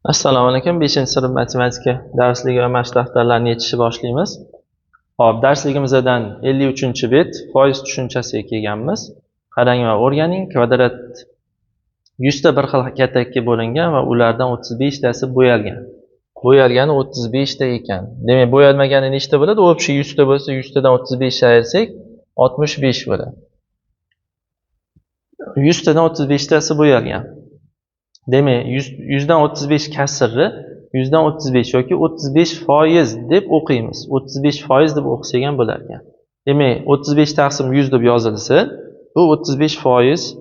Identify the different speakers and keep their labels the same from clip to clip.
Speaker 1: Assalomu alaykum. 5-sinf matematika darsligi va mashq daftarlarini yechishni boshlaymiz. Hop, darsligimizdan 53-bet foiz tushunchasiga kelganmiz. Qarang va o'rganing. Kvadrat 100 ta bir xil katakka bo'lingan va ulardan 35 tasi bo'yalgan. Bo'yalgani 35 ta ekan. Demak, bo'yalmagani nechta bo'ladi? Общий 100 ta bo'lsa, 100 tadan 35 ayirsak, 65 bo'ladi. 100 tadan 35 tasi bo'yalgan. Demak, 100 dan 35 kasrni 100 dan 35 yoki 35% deb o'qiymiz. 35% deb o'qisak ham bo'lar ekan. Demak, 35 taqsim 100 deb yozilsa, bu 35%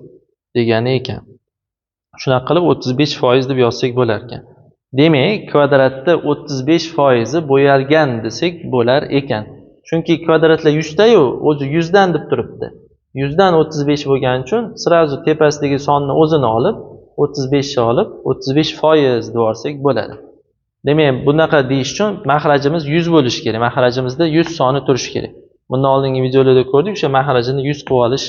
Speaker 1: degani ekan. Shunaqa qilib 35% deb yozsak bo'lar ekan. Demak, kvadratda 35% bo'yalgan desak bo'lar ekan. Chunki kvadratlar 100 ta-yu, o'zi 100 dan deb turibdi. 100 dan 35 bo'lgani uchun sirazu tepasidagi sonni o'zini olib 35 ni olib 35% deb olsak bo'ladi. Demak, bunaqa deyish uchun mahrajimiz 100 bo'lishi kerak. Mahrajimizda 100 soni turishi kerak. Bundan oldingi videolarda ko'rdik, o'sha mahrajini 100 qilib olish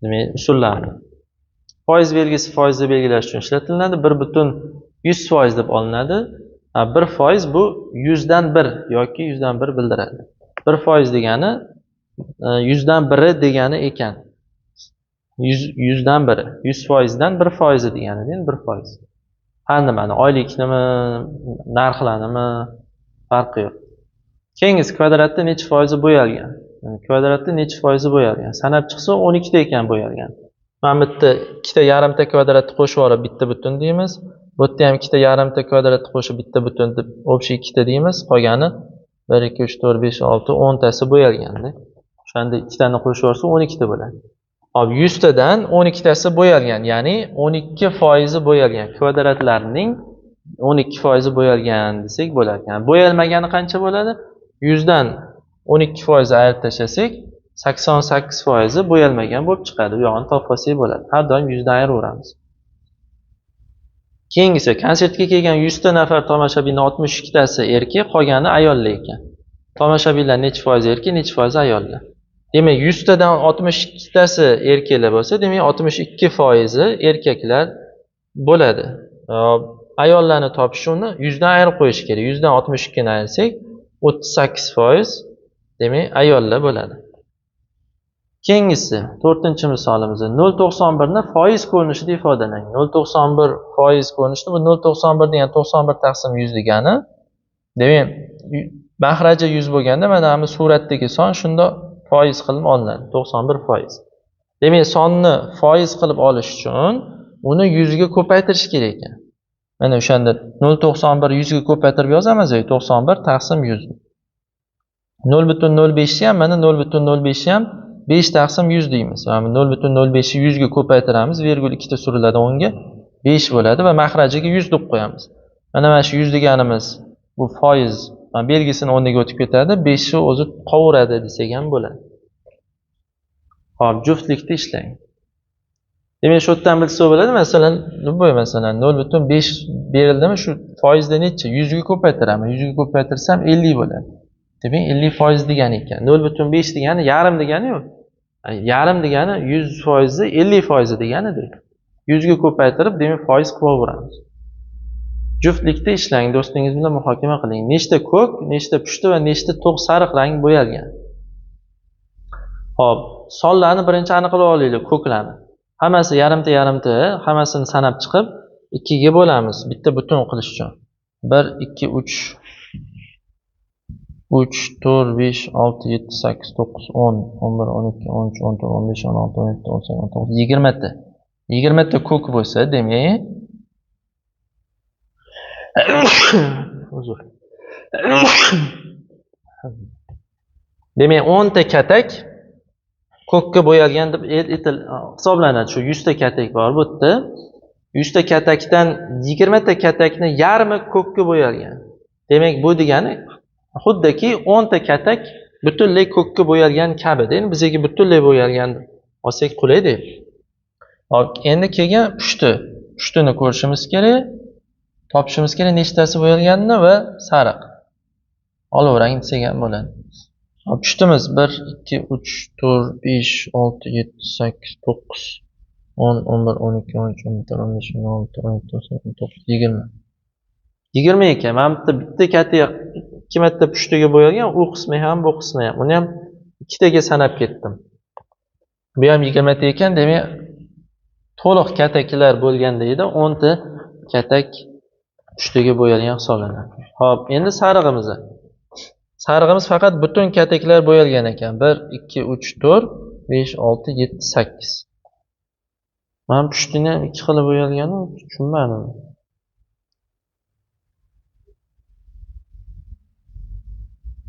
Speaker 1: demak usullarini. Foiz belgisi foizni belgilash uchun ishlatiladi. 1/100% deb olinadi. 1% bu 100 dan 1 yoki 100 dan 1 bildiradi. 1% degani 100 dan 1 degani ekan. 100 dan 1, 100% dan 1% degani, değil mi? 1%. Har nimani, oyliknimi, narxlanimi, farqi yo'q. Keyingisi kvadratda necha foizi bo'yalgan? Kvadratda necha foizi bo'yalgan? Sanab chiqsa 12 ta ekan bo'yalgan. Mana bu yerda ikkita yarimta kvadratni qo'shib olib bitta butun deymiz. Bu yerda ham ikkita yarimta kvadratni qo'shib bitta butun deb общий 2 ta deymiz. Qolgani 1 2 3 4 5 6 10 tasi bo'yalganda. O'shanda ikkitani qo'shib olsa 12 ta bo'ladi. Hop, 100 tadan 12 tasi bo'yalgan, ya'ni 12% bo'yalgan. Kvadratlarning 12% bo'yalgan desak bo'lar ekan. Bo'yalmagani qancha bo'ladi? 100 dan 12% ayirib tashlasak, 88% bo'yalmagan bo'lib chiqadi. Bu yog'ini topib olsak bo'ladi. Har doim 100 dan ayiraveramiz. Keyingisi, konsertga kelgan 100 ta nafar tomoshabinning 62 tasi erkak, qolgani ayollar ekan. Tomoshabinlar necha foiz erkak, necha foiz ayollar? Demak, 100 tadan 62 tasi erkaklar bo'lsa, demak 62% erkaklar bo'ladi. Ayollarni topish uni 100 dan ayirib qo'yish kerak. 100 dan 62 ni ayirsak, 38% demak ayollar bo'ladi. Keyingisi, 4-misolimiz 0.91 ni foiz ko'rinishida ifodalang. 0.91 foiz ko'rinishida, bu 0.91 degani 91 taqsim 100 degani. Demak, mahraji 100 bo'lganda mana bu suratdagi son shunda foiz qilib olinadi. 91%. Demak, sonni foiz qilib olish uchun uni 100 ga ko'paytirish kerak ekan. Mana o'shanda 0.91 100 ga ko'paytirib yozamiz, 91 taqsim 100. 0.05 ham, mana 0.05 ham 5 taqsim 100 deymiz. Mana 0.05 ni 100 ga ko'paytiramiz, virgul ikkita suriladi o'ngga, 5 bo'ladi va mahrajiga 100 deb qo'yamiz. Mana shu 100 deganimiz bu foiz belgisini o'rniga o'tib ketadi, 5 ni o'zi qovuradi desak ham bo'ladi. Hop, juftlikda ishlang. Demak, shu yerdan bilsa bo'ladi, masalan, 0.5 berildimi, shu foizda necha? 100 ga ko'paytiraman. 100 ga ko'paytirsam 50 bo'ladi. Demak, 50% degani ekan. 0.5 degani yarim degani yo'q. Yarim degani 100% 50% deganidir. 100 ga ko'paytirib, demak, foiz qilaveramiz. Juftlikda ishlang, do'stingiz bilan muhokama qiling. Nechta ko'k, nechta pushti va nechta to'q sariq rang bo'yalgan? Hop, sonlarni birinchi aniqlab olaylik, ko'klarni. Hammasi yarimta, hammasini sanab chiqib 2 ga bo'lamiz, bitta butun qilish uchun. 1 2 3 3 4 5 6 7 8 9 10 11 12 13 14 15 16 17 18 19 20 ta. 20 ta ko'k bo'lsa, demak demak 10 ta katak ko'kka bo'yalgan deb hisoblanadi. Shu 100 ta katak bor bu yerda. 100 ta katakdan 20 ta katakni yarmi ko'kka bo'yalgan. Demak, bu degani xuddiki 10 ta katak butunlay ko'kka bo'yalgan kabi, deymi? Bizga butunlay bo'yalgan olsak qulaydi. Hop, endi kelgan pushti. Pushtini ko'rishimiz kerak. Topishimiz kerak nechtasi bo'yalganini va sariq. Olaverang desak ham bo'ladi. Pushtimiz 1 2 3 4 5 6 7 8 9 10, 11, 12, 13, 14, 15, 16, 17, 18, 19, 20. 20 ekan. Mana bitta katta ikki marta pushtiga bo'yalgan, u qismi ham, bu qismi ham. Uni ham ikkitaga sanab ketdim. Bu ham 20 ta ekan, demak to'liq kataklar bo'lganda edi 10 ta katak pushtiga bo'yalgan hisoblanadi. Xo'p, endi sarig'imiz. Sarig'imiz faqat butun kataklar bo'yalgan ekan. 1, 2, 3, 4, 5, 6, 7, 8. Men pushtini ham ikki xil bo'yalganmi? Tushunmadim.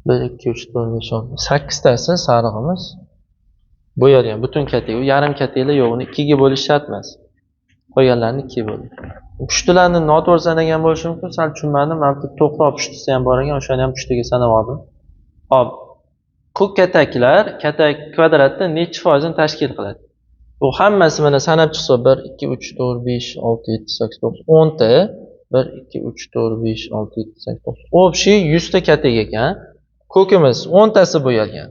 Speaker 1: Bir, ikki, uch, to'rt, besh, olti, sakkiztasi sarig'imiz bo'yalgan. Butun katak. U yarim kataklar yo'q. Uni ikkiga bo'lish shart emas. Qolganlarni ikkiga bo'ldi. Pushtilarni noto'g'ri sanagan bo'lishi mumkin. Sal tushunmadim. Mana bu to'qroq pushtisi ham bor ekan. O'shani ham pushtiga sanab oldim. Hop. Ko'k kataklar katak kvadratda necha foizini tashkil qiladi? Bu hammasi mana sanab chiqsa 1, 2, 3, 4, 5, 6, 7, 8, 9, 10 ta. 1, 2, 3, 4, 5, 6, 7, 8, 9. Общий 100 ta katak ekan. Ko'kimiz 10 tasi bo'yalgan.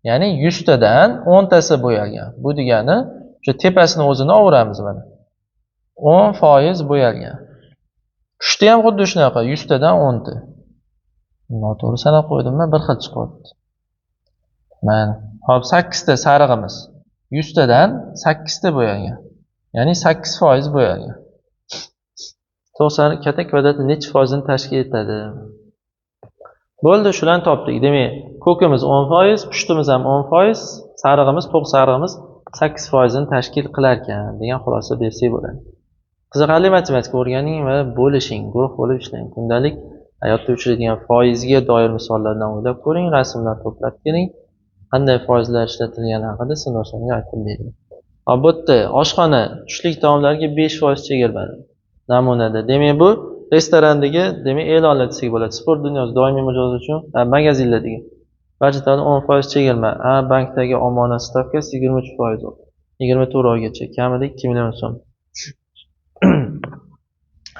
Speaker 1: Ya'ni 100 tadan 10 tasi bo'yalgan. Bu degani o'sha tepasini o'zini olamiz mana. 10% bo'yalgan. Pushti ham xuddi shunaqa 100 tadan 10 ta. Noto'g'ri sanab qo'ydimmi? Bir xil chiqyapti. Mana. Hop, 8 ta sarig'imiz. 100 tadan 8 ta bo'yalgan. Ya'ni 8% bo'yalgan. 90 katak kvadrati necha foizini tashkil etadi? Bo'ldi, shularni topdik. Demak, ko'kimiz 10%, pushtimiz ham 10%, sarig'imiz, to'q sarig'imiz 8% ni tashkil qilar ekan degan xulosa bersak bo'ladi. Qiziqarli matematika o'rganing va bo'lishing, guruh bo'lib ishlang. Kundalik hayotda uchraydigan foizga doir misollardan o'ylab ko'ring, rasmlar to'plab keling. Qanday foizlar ishlatilgani haqida sinov so'ngiga aytib bering. Bu yerda oshxona, tushlik taomlariga 5% chegirma namunada. Demak, bu restorandagi, demak, e'lonlar desak bo'ladi. Sport dunyosi doimiy mijoz uchun magazinlardagi budjetdan 10% chegirma. Bankdagi omonat stavkasi 23%. 24 oygacha, kamida 2 million so'm.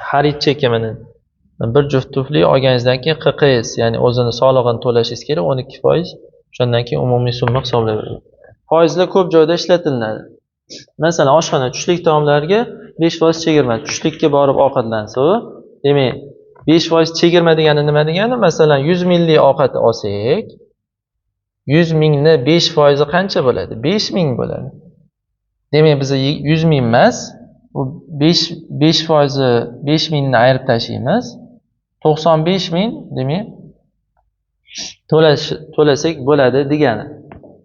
Speaker 1: Xarid cheki mana. Bir juft tufli olganingizdan keyin QQS, ya'ni o'zini solig'ini to'lashingiz kerak 12%. Shundan keyin umumiy summa hisoblanadi. Foizlar ko'p joyda ishlatiladi. Masalan, oshxona, tushlik taomlariga 5% chegirma. Tushlikka borib ovqatlansa, demak, 5% chegirma degani nima degani? Masalan, 100 minglik ovqat olsak, 100 mingni 5% qancha bo'ladi? 5000 bo'ladi. Demak, biz 100 ming emas, bu 5% 5000 ni ayirib tashlaymiz. 95 ming, demak, to'lasak bo'ladi degani.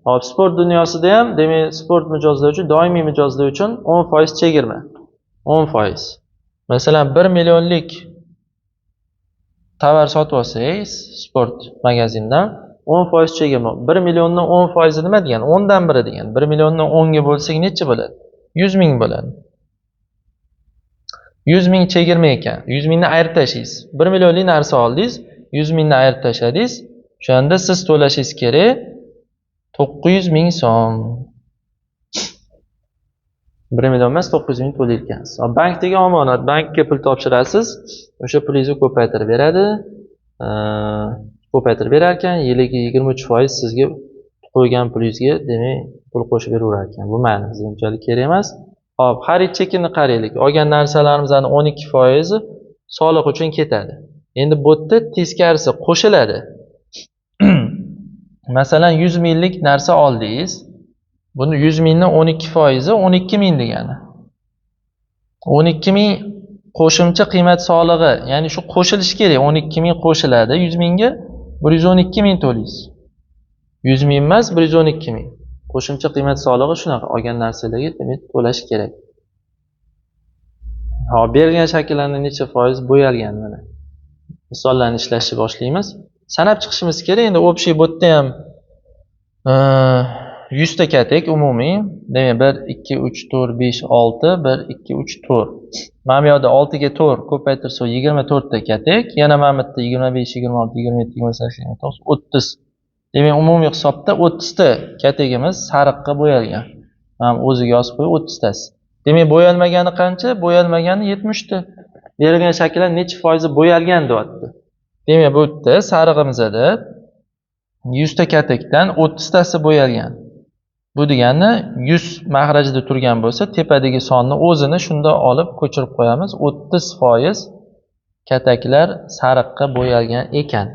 Speaker 1: Hop, sport dunyosida ham, demak, sport mijozlar uchun, doimiy mijozlar uchun 10% chegirma. 10%. Masalan, 1 millionlik tovar sotib olsangiz, sport magazindan 10% chegirma. 1 millionning 10% nima degani? 10 dan 1 degani. 1 millionning 10 ga bo'lsak necha bo'ladi? 100 ming bo'ladi. 100 ming chegirma ekan. 100 mingni ayirib tashlaysiz. 1 millionlik narsa oldingiz, 100 mingni ayirib tashladingiz. O'shanda siz to'lashingiz kerak 900 ming so'm. 1 million emas, 900 ming to'layotgansiz ekansiz. Bankdagi omonat, bankka pul topshirasiz, o'sha pulingizni ko'paytirib beradi. Ko'paytirib berar ekan, yiliga 23% sizga qo'ygan pulingizga, demak, pul qo'shib beraverar ekan. Bu ma'no, bizga unchalik kerak emas. Hop, xarid chekini qaraylik. Olgan narsalarimizning 12% soliq uchun ketadi. Endi bu yerda teskarisi qo'shiladi. Masalan, 100 minglik narsa oldingiz. Buni 100 mingning 12% 12 ming degani. 12 ming qo'shimcha qiymat solig'i, ya'ni shu qo'shilishi kerak. 12 ming qo'shiladi 100 mingga, 112 ming to'laysiz. 100 ming emas, 112 ming. Qo'shimcha qiymat solig'i shunaqa olgan narsalarga demak to'lash kerak. Hop, berilgan shakllarni necha foiz bo'yalgan mana. Misollarni ishlashni boshlaymiz. Sanab chiqishimiz kerak. Endi общий bu yerda ham 100 ta katak umumiy. Demak, 1 2 3 4 5 6 1 2 3 4. Mana bu yerda 6 ga 4 ko'paytirsa 24 ta katak. Yana mana bu yerda 25 26 27 28 29 30. Demak, umumiy hisobda 30 ta katagimiz sariqqa bo'yalgan. Mana o'ziga yozib qo'yib 30 tasi. Demak, bo'yalmagani qancha? Bo'yalmagani 70 ta. Berilgan shakllar necha foizi bo'yalgan deyapti. Demak, bu yerda sarig'imizda 100 ta katakdan 30 tasi bo'yalgan. Bu degani 100 mahrajda turgan bo'lsa, tepadagi sonni o'zini shunda olib ko'chirib qo'yamiz. 30% kataklar sariqqa bo'yalgan ekan.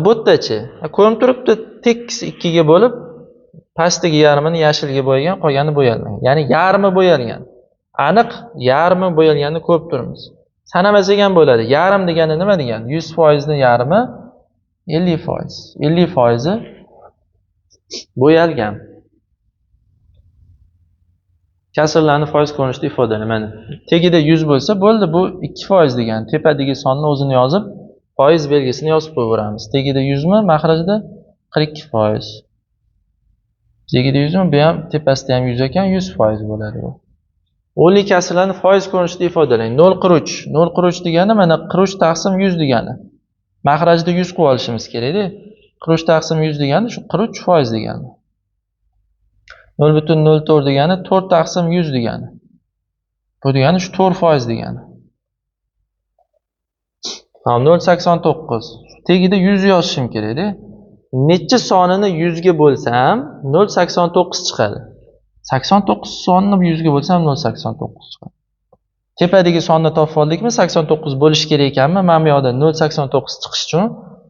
Speaker 1: Bu yerdachi? Ko'rinib turibdi, tekis ikkiga bo'lib, pastdagi yarmini yashilga bo'yagan, qolgani bo'yalmagan. Ya'ni yarmi bo'yalgan. Aniq yarmi bo'yalganini ko'rib turibmiz. Sanamasak ham bo'ladi. Yarim degani nima degani? 100% ni yarmi 50%. 50% bo'yalgan. Kasrlarni foiz ko'rinishida ifodalayman. Mana tagida 100 bo'lsa bo'ldi, bu 2% degani. Tepadagi sonni o'zini yozib, foiz belgisini yozib qo'yaveramiz. Tagida 100 mi, mahrajda 42%. Tagida 100 mi, bu ham tepasida ham 100 ekan, 100% bo'ladi bu. O'nli kasrlarni foiz ko'rinishida ifodalang. 0 quruch. 0 quruch degani mana quruch taqsim 100 degani. Mahrajda 100 qo'yib olishimiz kerak-da. Quruch taqsim 100 degani shu quruch foiz degani. 0,04 degani 4 taqsim 100 degani. Bu degani shu 4% degani. Ha, 0,89. Tagida 100 yozishim kerak-da. Necha sonini 100 ga bo'lsam 0,89 chiqadi. 89 sonni 100 ga bo'lsam 0,89 chiqadi. Tepadagi sonni topib oldikmi? 89 bo'lish kerak ekanmi? Mana bu yoqda 0,89 chiqish uchun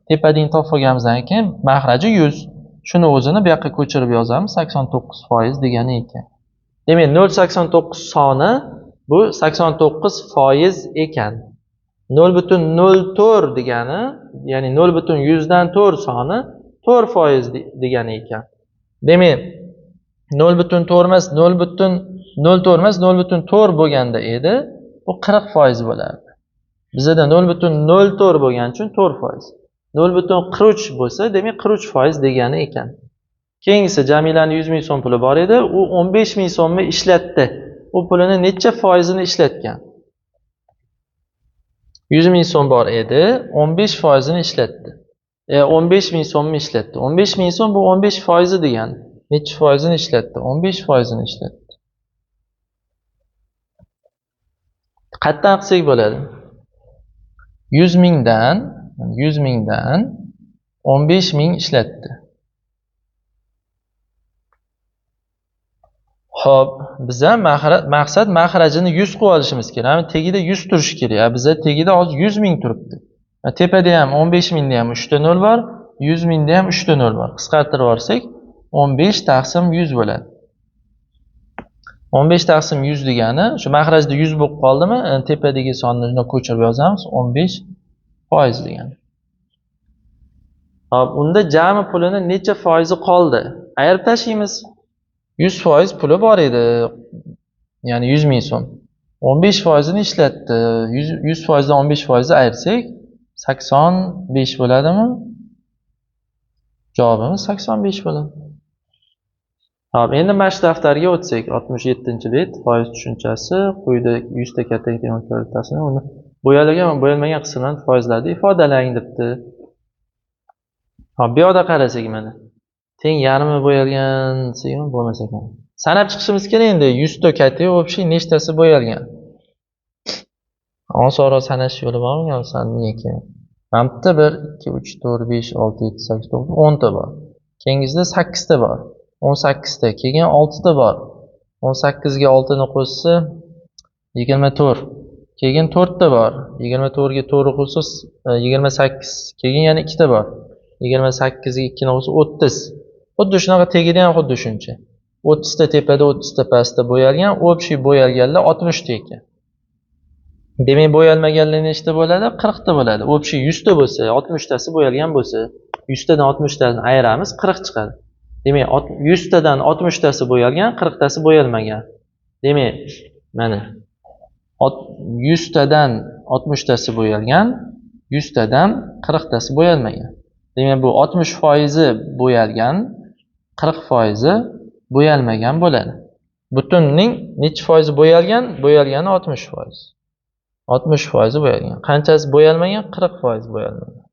Speaker 1: tepadagini topib olganimizdan keyin mahraji 100. Shuni o'zini bu yoqqa ko'chirib yozamiz, 89% degani ekan. Demak, 0,89 soni bu 89% ekan. 0,04 degani, ya'ni 0,100dan 4 soni 4% degani ekan. Demak, 0,4 emas, 0,04 emas, 0,4 bo'lganda edi, bu 40% bo'lardi. Bizda 0,04 bo'lgani uchun 4%. 0,43 bo'lsa, demak 43% degani ekan. Keyingisi Jamilaning 100 ming so'm puli bor edi, u 15 ming so'mni ishlatdi. U pulini necha foizini ishlatgan? 100 ming so'm bor edi, 15% ni ishlatdi. 15 ming so'mni ishlatdi. 15 ming so'm bu 15% degani. Necha foizini ishlatdi? 15% ni ishlatdi. Qatdan qilsak bo'ladi? 100 mingdan 15 ming ishlatdi. Xo'p, biza maqsad mahrajini 100 qo'yib olishimiz kerak. Tagida 100 turishi kerak. Bizda tagida hozir 100 ming turibdi. Tepada ham 15 mingda ham 3 ta 0 bor, 100 mingda ham 3 ta 0 bor. Qisqartirib olsak 15 taqsim 100 bo'ladi. 15 taqsim 100 degani, shu mahrajda 100 bo'lib qoldimi? Tepadagi sonni shunday ko'chirib yozamiz, 15% degani. Hop, unda jami pulini necha foizi qoldi? Ayirib tashlaymiz. 100% puli bor edi. Ya'ni 100 ming so'm. 15% ni ishlatdi. 100% dan 15% ayirsak 85 bo'ladimi? Javobimiz 85 bo'ladi. Hop, endi mash daftariga o'tsak, 67-bet foiz tushunchasi, quyida 100 ta katta demonstratsiyasini uni bo'yalgan va bo'yalmagan qismlarni foizlarda ifodalang debdi. Hop, bu yoqda qarasak mana. Teng yarmi bo'yalgan desak bo'lmasa ekan. Sanab chiqishimiz kerak endi 100 ta katta общий nechtasi bo'yalgan. Osonroq sanash yo'li bormi? Sanayki. Mana bu yerda 1 2 3 4 5 6 7 8 9 10 ta bor. Keyingisida 8 ta bor. 18 ta, keyin 6 ta bor. 18 ga 6 ni qo'shsa 24. Keyin 4 ta bor. 24 ga 4 qo'shsa 28. Keyin yana 2 ta bor. 28 ga 2 ni qo'shsa 30. Xuddi shunaqa tegida ham xuddi shuncha. 30 ta tepada, 30 ta pastda bo'yalgan, общий bo'yalganlar 60 ta ekan. Demak, bo'yalmaganlar nechta bo'ladi? 40 ta bo'ladi. Общий 100 ta bo'lsa, 60 tasi bo'yalgan bo'lsa, 100 tadan 60 tasini ayiramiz, 40 chiqadi. Demak, 100 tadan 60 tasi bo'yalgan, 40 tasi bo'yalmagan. Demak, mana 100 tadan 60 tasi bo'yalgan, 100 tadan 40 tasi bo'yalmagan. Demak, bu 60% bo'yalgan, 40% bo'yalmagan bo'ladi. Butunning necha foizi bo'yalgan? Bo'yalgani 60%. 60% bo'yalgan. Qanchasi bo'yalmagan? 40% bo'yalmagan.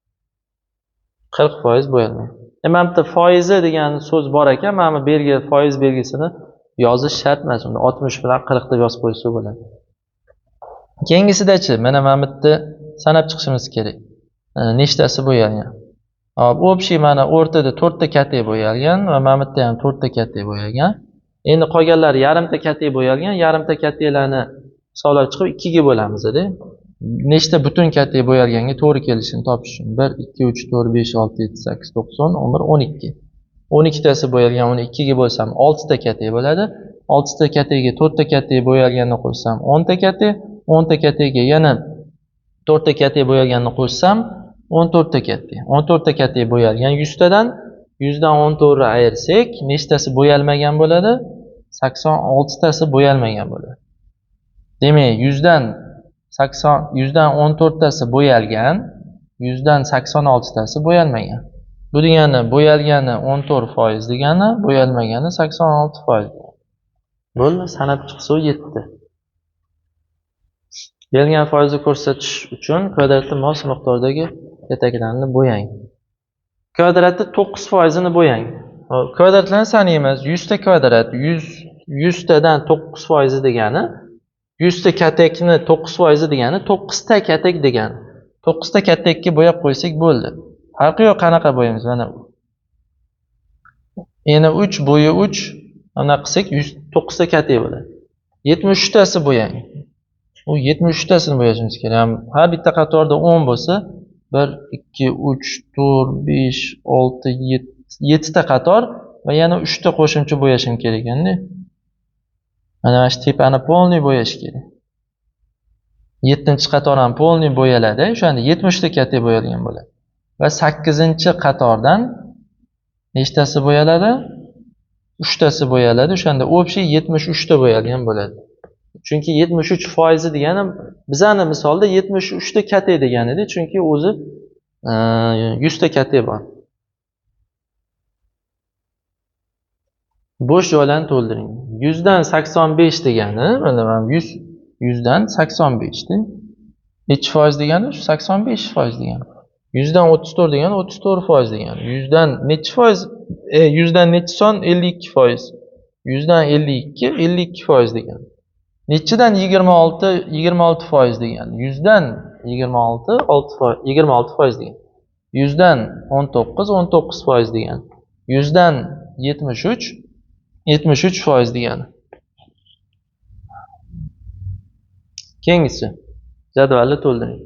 Speaker 1: 40% bo'yalmagan. Mana bu foizi degan so'z bor ekan, mana bu belgi foiz belgisini yozish shart emas. Unda 60 bilan 40 deb yozib qo'ysa bo'ladi. Keyingisidachi, mana bu yerda sanab chiqishimiz kerak. Nechtasi bo'yalgan? Hop, общий mana o'rtada 4 ta katek bo'yalgan va mana bu yerda ham 4 ta katek bo'yalgan. Endi qolganlari yarimta katek bo'yalgan, yarimta kateklarni hisoblab chiqib 2 ga bo'lamiz-da. Nechta butun katek bo'yalganga to'g'ri kelishini topish uchun 1 2 3 4 5 6 7 8 9 10 11 12. 12 tasi bo'yalgan, uni 2 ga bo'lsam 6 ta katek bo'ladi. 6 ta katekga 4 ta katek bo'yalganini qo'shsam 10 ta katek, 10 ta katekga yana 4 ta katek bo'yalganini qo'shsam 14 ta katek. 14 ta katek bo'yalgan 100 tadan 100 dan 14 ni ayirsak, nechtasi bo'yalmagan bo'ladi? 86 tasi bo'yalmagan bo'ladi. Demak, 100 dan 14 tasi bo'yalgan, 100 dan 86 tasi bo'yalmagan. Bu degani bo'yalgani 14% degani, bo'yalmagani 86%. Bo'ldi, sanab chiqsa 7. Berilgan foizni ko'rsatish uchun kvadratda mos miqdordagi kataklarni bo'yang. Kvadratda 9% ni bo'yang. Kvadratlarni sanaymiz. 100 ta kvadrat, 100 tadan 9% degani 100 ta katakni 9% degani 9 ta katak degani. 9 ta katakka bo'yab qo'ysak bo'ldi. Farqi yo'q, qanaqa bo'yaymiz mana. Endi 3 bo'yi 3 mana qilsak 9 ta katak bo'ladi. 73 tasi bo'yang. U 73 tasini bo'yashimiz kerak. Har bitta qatorda 10 bo'lsa 1 2 3 4 5 6 7 ta qator va yana 3 ta qo'shimcha bo'yashim kerak endi. Mana shu tepani polniy bo'yash kerak. 7-qator ham polniy bo'yaladi. O'shanda 70 ta katak bo'yalgan bo'ladi. Va 8-qatordan nechtasi bo'yaladi? 3 tasi bo'yaladi. O'shanda общий 73 ta bo'yalgan bo'ladi. Chunki 73% degani bizani misolda 73 ta katak degani edi, chunki o'zi 100 ta katak bor. Bo'sh joylarni to'ldiring. 100 dan 85 degani, mana 100 dan 85 da. Necha foiz degani? Shu 85% degani. 100 dan 34 degani 34% degani. 100 dan necha foiz? 100 dan necha son? 52%. 100 dan 52 52% degani. Nechidan 26% degani. 100 dan 26% degani. 100 dan 19% degani. 100 dan 73% degani. Keyingisi jadvalni to'ldiring.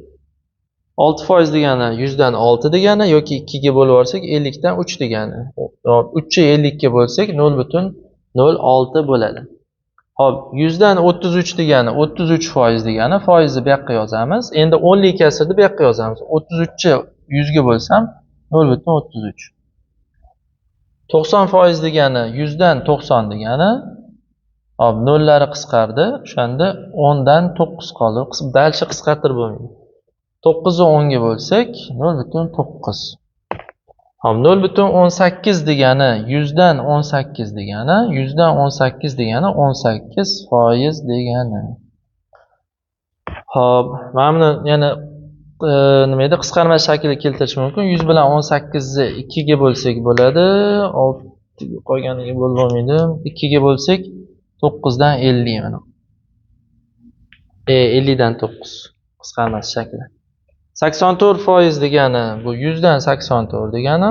Speaker 1: 6% degani 100 dan 6 degani yoki 2 ga bo'lib olsak 50 dan 3 degani. 3 ni 50 ga bo'lsak 0.06 bo'ladi. Hop, 100 dan 33 degani 33% degani, foizni bu yoqqa yozamiz. Endi 10 lik kasrni bu yoqqa yozamiz. 33 ni 100 ga bo'lsam 0.33. 90% degani 100 dan 90 degani. Hop, nollari qisqardi. O'shanda 10 dan 9 qoldi. Dalcha qisqartirib bo'lmaydi. 9 ni 10 ga bo'lsak 0.9. Hop, 0.18 degani 100 dan 18 degani, 100 dan 18 degani 18% degani. Hop, mana buni yana nima edi, qisqarma shakliga keltirish mumkin. 100 bilan 18 ni 2 ga bo'lsak bo'ladi. 6 qolganiga bo'lmaydi. 2 ga bo'lsak 9 dan 50 mana. 50 dan 9 qisqarma shakli. 84% degani bu 100 dan 84 degani.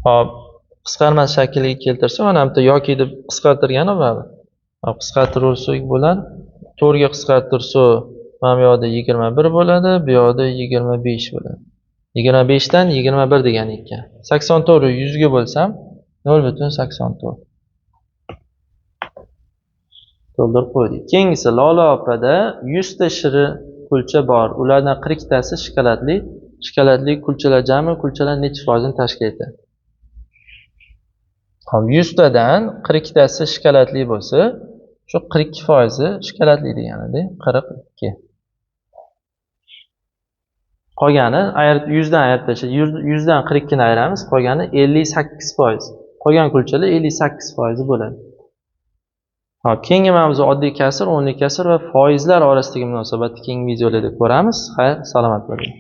Speaker 1: Hop, qisqarma shakliga keltirsa mana bu yerda yoki deb qisqartirgani bor. Hop, qisqartirsak bo'ladi. 4 ga qisqartirsa mana bu yoqda 21 bo'ladi, bu yoqda 25 bo'ladi. 25 dan 21 degani ekan. 84 ni 100 ga bo'lsam 0.84. To'ldirib qo'ydik. Keyingisi Lola opada 100 ta shirin kulcha bor. Ulardan 40 tasi shikoladli. Shikoladli kulchalar jami kulchalar necha foizini tashkil etadi? Hop, 100 tadan 40 tasi shikoladli bo'lsa, shu 42% shikoladli degani-da, 42. Qolgani 100 dan ayirib tashlab, 100 dan 42 ni ayiramiz, qolgani 58%. Qolgan kulchalar 58% bo'ladi. Hop, keyingi mavzu oddiy kasr, o'nlik kasr va foizlar orasidagi munosabatni keyingi videolarda ko'ramiz. Xayr, salomat bo'ling.